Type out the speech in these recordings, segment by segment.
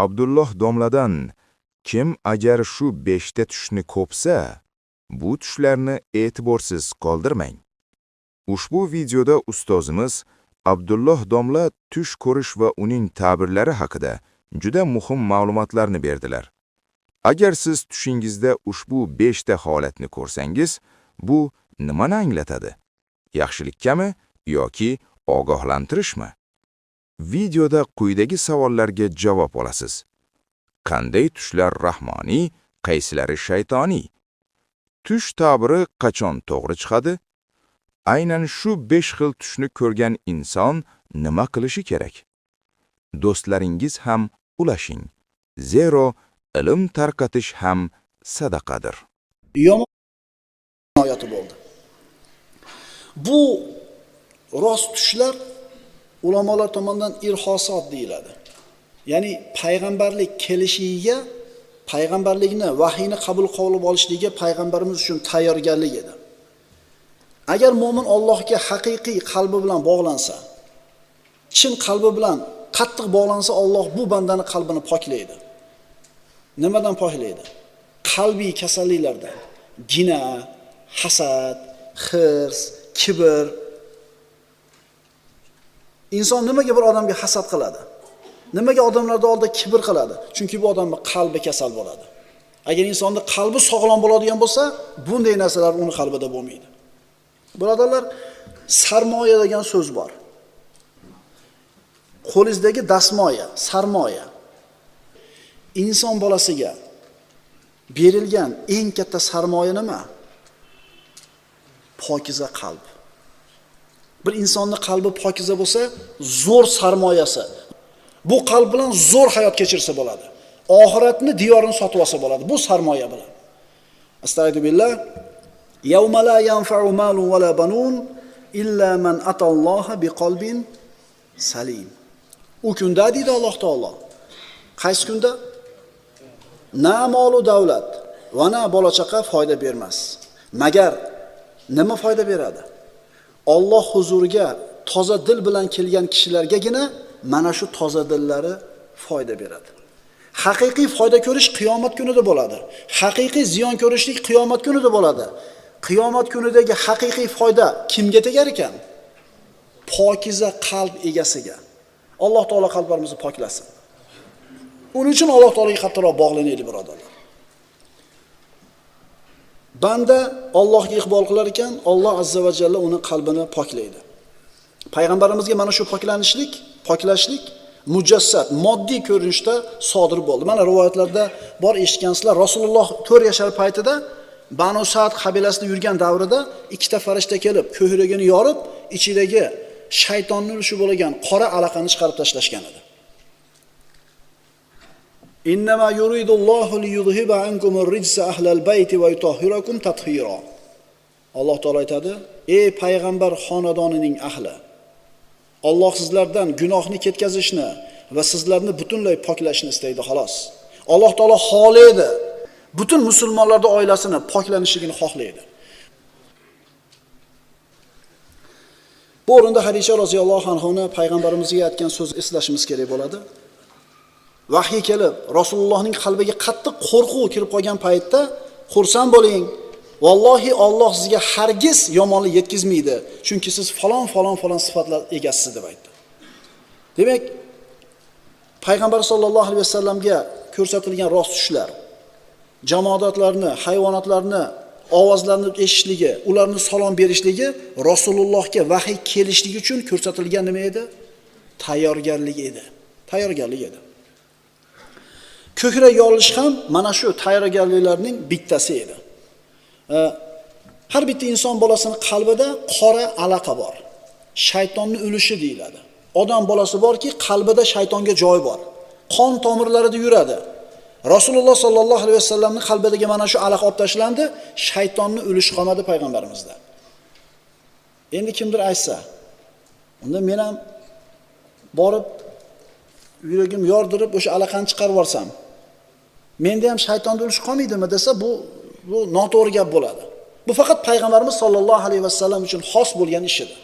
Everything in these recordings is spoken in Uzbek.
Abdulloh domladan kim agar shu 5 ta tushni ko'psa, bu tushlarni e'tiborsiz qoldirmang. Ushbu videoda ustozimiz Abdulloh domla tush ko'rish va uning ta'birlari haqida juda muhim ma'lumotlarni berdilar. Agar siz tushingizda ushbu 5 ta holatni ko'rsangiz, bu nimani anglatadi? Yaxshilikkami yoki ogohlantirishmi? Videoda quyidagi savollarga javob olasiz. Qanday tushlar rahmoniy, qaysilari shaytoniy? Tush ta'biri qachon to'g'ri chiqadi? Aynan shu 5 xil tushni ko'rgan inson nima qilishi kerak? Do'stlaringiz ham ulashing. Zero ilm tarqatish ham sadaqadir. Yomon oyati bo'ldi. Bu rost tushlar ulamolar tomonidan irhosot deyiladi. Ya'ni payg'ambarlik kelishiga, payg'ambarlikni, vahiyni qabul qilib olishligiga payg'ambarimiz uchun tayyorgarlik edi. Agar mu'min Allohga haqiqiy qalbi bilan bog'lansa, chin qalbi bilan qattiq bog'lansa, Alloh bu bandani qalbini poklaydi. Nimadan poklaydi? Qalbiy kasalliklardan. Gina, hasad, hirs, kibr. Inson nimaga bir odamga hasad qiladi? Nimaga odamlarda oldida kibr qiladi? Chunki bu odamning qalbi kasal bo'ladi. Agar insonning qalbi sog'lom bo'ladigan bo'lsa, bunday narsalar uning qalbida bo'lmaydi. Birodarlar, sarmoya degan so'z bor. Qo'lingizdagi dasmoya, sarmoya. Inson bolasiga berilgan eng katta sarmoya nima? Pokiza qalb. Bir insonning qalbi pokiza bo'lsa, zo'r sarmoyasi. Bu qalb bilan zo'r hayot kechirsa bo'ladi. Oxiratni diyorini sotib olsa bo'ladi. Bu sarmoya bilan. Astagfirullah. Yawma la yanfa'u malun wa la banun illa man atalloha biqalbin salim. U kunda deydi Alloh taolo. Qaysi kunda? Na molu davlat va na bola chaqa foyda bermas. Magar nima foyda beradi? Alloh huzuriga toza dil bilan kelgan kishilargagina mana shu toza dillari foyda beradi. Haqiqiy foyda ko'rish qiyomat kunida bo'ladi. Haqiqiy ziyon ko'rishlik qiyomat kunida bo'ladi. Qiyomat kunidagi haqiqiy foyda kimga tegar ekan? Pokiza qalb egasiga. Alloh taolo qalblarimizni poklasin. Uning uchun Alloh taologa qattiqroq bog'lanaylik, birodarlar. Banda Allohga iqbol qilar ekan, Alloh azza va jalla uni qalbini poklaydi. Payg'ambarimizga mana shu poklashlik mujassad, moddiy ko'rinishda sodir bo'ldi. Mana rivoyatlarda bor, eshitgansizlar, Rasululloh 4 yashar paytida Banu Sa'd qabilasida yurgan davrida ikkita farishta kelib, ko'hragini yorib, ichidagi shaytonning ulushi bo'lgan qora alaqani chiqarib tashlashgan edi. Innama yuridullohu liyuzhiba ankumur rijsa ahlal bayti va yutahhirakum tathira. Alloh taolo aytadi: "Ey payg'ambar xonadonining ahli, Alloh sizlardan gunohni ketkazishni va sizlarni butunlay poklashni istaydi, xolos." Alloh taolo xohlaydi. Butun musulmonlarning oilasini poklanishligini xohlaydi. Bu o'rinda Hadisha roziyallohu anhoni payg'ambarimizga aytgan so'zni eslashimiz kerak bo'ladi. Vahiy kelib, Rasulullohning qalbiga qattiq qo'rquv kirib qolgan paytda xursand bo'ling. Vallohi Alloh sizga hargiz yomonlik yetkazmaydi, chunki siz falon sifatlar egasiz deb aytdi. Demak, payg'ambar sollallohu alayhi vasallamga ko'rsatilgan rost tushlar, jamoatlarni, hayvonotlarni ovozlarini eshitishligi, ularni salom berishligi Rasulullohga vahiy kelishligi uchun ko'rsatilgan nima edi? Tayyorgarlik edi. Ko'krak yorilish ham mana shu tayyorgarliklarning bittasi edi. Har bitta inson bolasining qalbida qora alaqa bor. Shaytonning ulushi deyiladi. Odam bolasi borki, qalbida shaytonga joy bor. Qon tomirlarida yuradi. Rasululloh sollallohu alayhi vasallamning qalbidagi mana shu alaqa olib tashlandi, shaytonning ulushi qolmadi payg'ambarimizda. Endi kimdir aytsa, unda men ham borib yuragim yordirib o'sha alaqani chiqarib yuborsam, menda ham shaytonning ulushi qolmaydimi desa, bu noto'g'ri gap bo'ladi. Bu faqat payg'ambarimiz sollallohu alayhi vasallam uchun xos bo'lgan ish edi.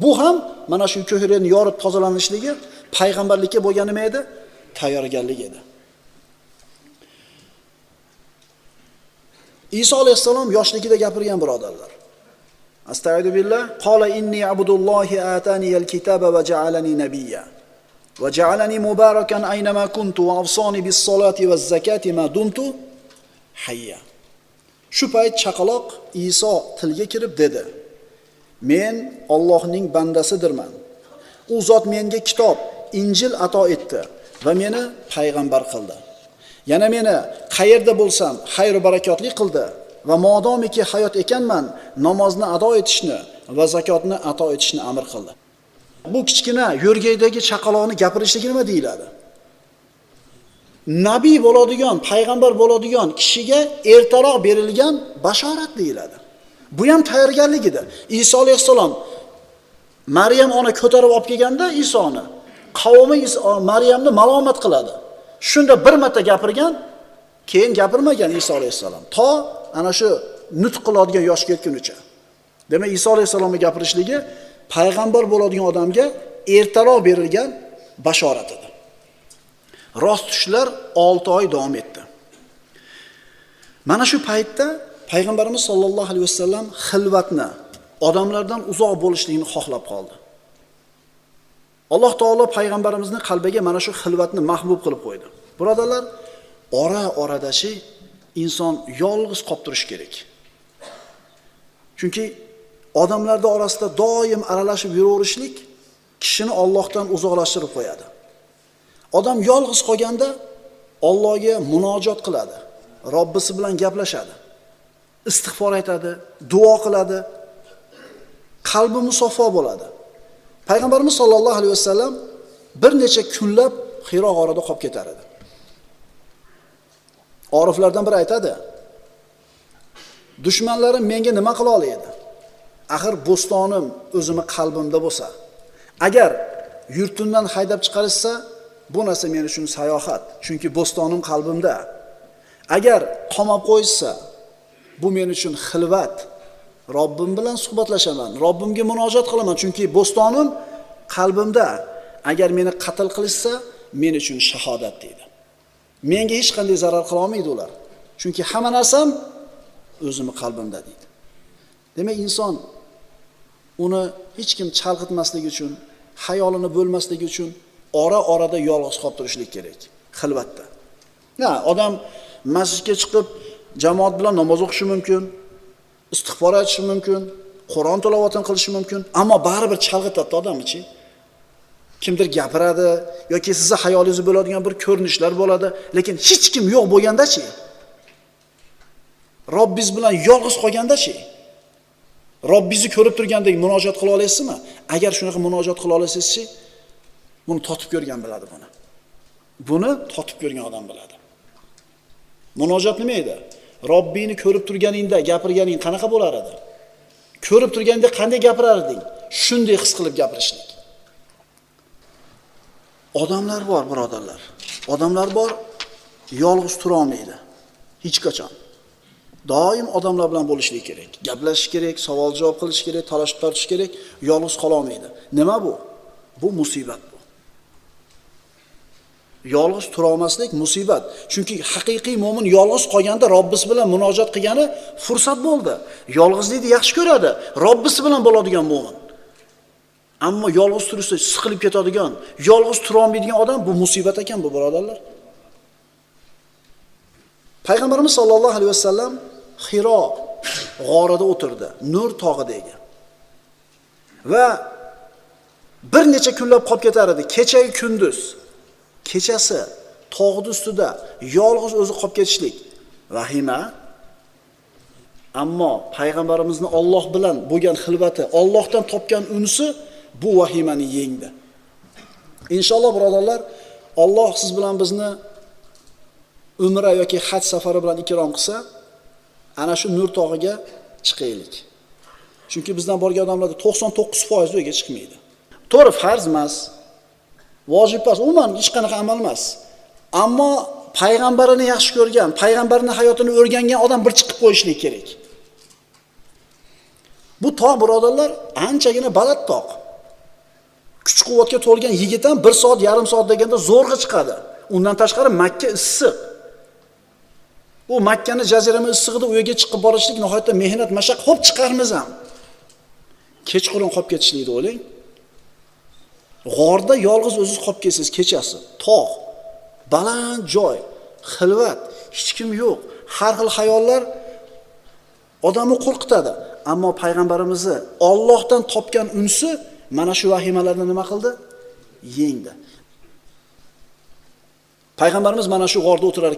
Bu ham mana shu ko'krakni yorib tozalanishligi payg'ambarlikka bo'lgan nima edi? Tayyorgarlik edi. Iso alayhissalom yoshligida gapirgan birodarlar. Astagfirullah. Qala inni abdullohi atani al-kitaba va ja'alani nabiyya. Va ja'alani mubarakan aynama kuntu va avsani bis-solati vaz-zakati ma dumtu hayya. Shu payt chaqaloq Iso tilga kirib dedi: "Men Allohning bandasidirman. U zot menga kitob, Injil ato etdi va meni payg'ambar qildi. Yana meni qayerda bo'lsam xayr va barakotli qildi va modomiki hayot ekanman, namozni ado etishni va zakotni ato etishni amr qildi." Bu kichkina yo'rgaydagi chaqaloqni gapirishligi nima deyiladi? Nabiy bo'ladigan, payg'ambar bo'ladigan kishiga ertaroq berilgan bashorat deyiladi. Bu ham tayyorgarlik edi. Iso alayhissalom Maryam ona ko'tarib olib kelganda Isoni, qavmi Maryamni malomat qiladi. Shunda bir marta gapirgan, keyin gapirmagan Iso alayhissalom. To ana shu nutq qiladigan yoshga yetgunicha. Demak, Iso alayhissalomning gapirishligi payg'ambar bo'ladigan odamga ertaroq berilgan bashorat edi. Rost tushlar 6 oy davom etdi. Mana shu paytda payg'ambarimiz sollallohu alayhi vasallam xilvatni, odamlardan uzoq bo'lishlikni xohlab qoldi. Alloh taolo payg'ambarimizning qalbiga mana shu xilvatni mahbub qilib qo'ydi. Birodarlar, ora-oradashi inson yolg'iz qolib turish kerak. Chunki odamlarning orasida doim aralashib yuraverishlik kishini Allohdan uzoqlashtirib qo'yadi. Odam yolg'iz qolganda Allohga munojot qiladi, Robbisi bilan gaplashadi, istig'for aytadi, duo qiladi, qalbi musaffo bo'ladi. Payg'ambarimiz sollallohu alayhi vasallam bir necha kunlab Hiro g'orida qolib ketar edi. Oriflardan biri aytadi: "Dushmanlarim menga nima qila oladi? Axir bo'stonim o'zimni qalbimda bo'lsa, agar yurtimdan haydab chiqarishsa, bu narsa men uchun sayohat, chunki bo'stonim qalbimda. Agar qamab qo'ysa, bu men uchun xilvat. Robbim bilan suhbatlashaman, Robbimga munojat qilaman, chunki bo'stonim qalbimda. Agar meni qatl qilishsa, men uchun shahodat" deydi. Menga hech qanday zarar qila olmaydi ular, chunki hamma narsam o'zimni qalbimda deydi. Demak, inson uni hech kim chalg'itmasligi uchun, xayolini bo'lmasligi uchun ora-orada yolg'iz qolib turishlik kerak, xilvatda. Odam masjidga chiqib jamoat bilan namoz o'qishi mumkin, istig'for aytishi mumkin, Qur'on tilovatini qilishi mumkin, ammo baribir chalg'itadi odamchi. Kimdir gapiradi yoki sizni xayolingizda bo'ladigan bir ko'rinishlar bo'ladi, lekin hech kim yo'q bo'lganda-chi? Robbingiz bilan yolg'iz qolganda-chi? Robbingizni ko'rib turgandek munojat qila olasizmi? Agar shunaqa munojat qila olasangiz-chi, buni totib ko'rgan biladi buni. Buni totib ko'rgan odam biladi. Munojat nima edi? Robbingni ko'rib turganingda gapirganing qanaqa bo'lar edi? Ko'rib turganda qanday gapirar eding? Shunday his qilib gapirishlik. Odamlar bor, birodarlar. Odamlar bor, yolg'iz tura olmaydi. Hech qachon. Doim odamlar bilan bo'lishlik kerak. Gaplashish kerak, savol-javob qilish kerak, talashib tortish kerak, yolg'iz qola olmaydi. Nima bu? Bu musibat bu. Yolg'iz tura olmaslik musibat. Chunki haqiqiy mo'min yolg'iz qolganda Robbisi bilan munojat qilgani fursat bo'ldi. Yolg'izlikni yaxshi ko'radi, Robbisi bilan bo'ladigan mo'min. Ammo yolg'iz turishsa siqilib ketadigan, yolg'iz tura olmaydigan odam bu musibat ekan bu, birodarlar. Payg'ambarimiz sollallohu alayhi vasallam Hiro g'orida o'tirdi, Nur tog'idagi. Va bir necha kunlab qolib ketar edi, kecha-yu kunduz. Kechasi tog'ning ustida yolg'iz o'zi qolib ketishlik vahima. Ammo payg'ambarimizning Alloh bilan bo'lgan xilvati, Allohdan topgan unisi bu vahimani yengdi. Inshaalloh birodarlar, Alloh siz bilan bizni umra yoki haj safari bilan ikrom qilsa, ana shu Nur tog'iga chiqaylik. Chunki bizdan borgan odamlarda 99% o'yga chiqmaydi. To'g'ri, farz emas, vojib emas, umuman hech qanaqa amal emas. Ammo payg'ambarini yaxshi ko'rgan, payg'ambarning hayotini o'rgangan odam bir chiqib qo'yishlik kerak. Bu tog' birodarlar anchagina baland tog'. Kuch-quvvatga to'lgan yigit ham 1 soat, yarim soat deganda zo'rg'a chiqadi. Undan tashqari Makka issiq. Bu Makkani jazirama issig'ida u yerga chiqib borishlik nihoyatda mehnat, mashaq, xo'p chiqarmiz ham. Kechqurun qolib ketishlikni o'ylang. G'orda yolg'iz o'zingiz qolib kelsiz kechasi, tog', baland joy, xilvat, hech kim yo'q. Har xil xayollar odamni qo'rqitadi. Ammo payg'ambarimizni Allohdan topgan unsi mana shu vahimalarni nima qildi? Yengdi. Payg'ambarimiz mana shu g'orda o'tirar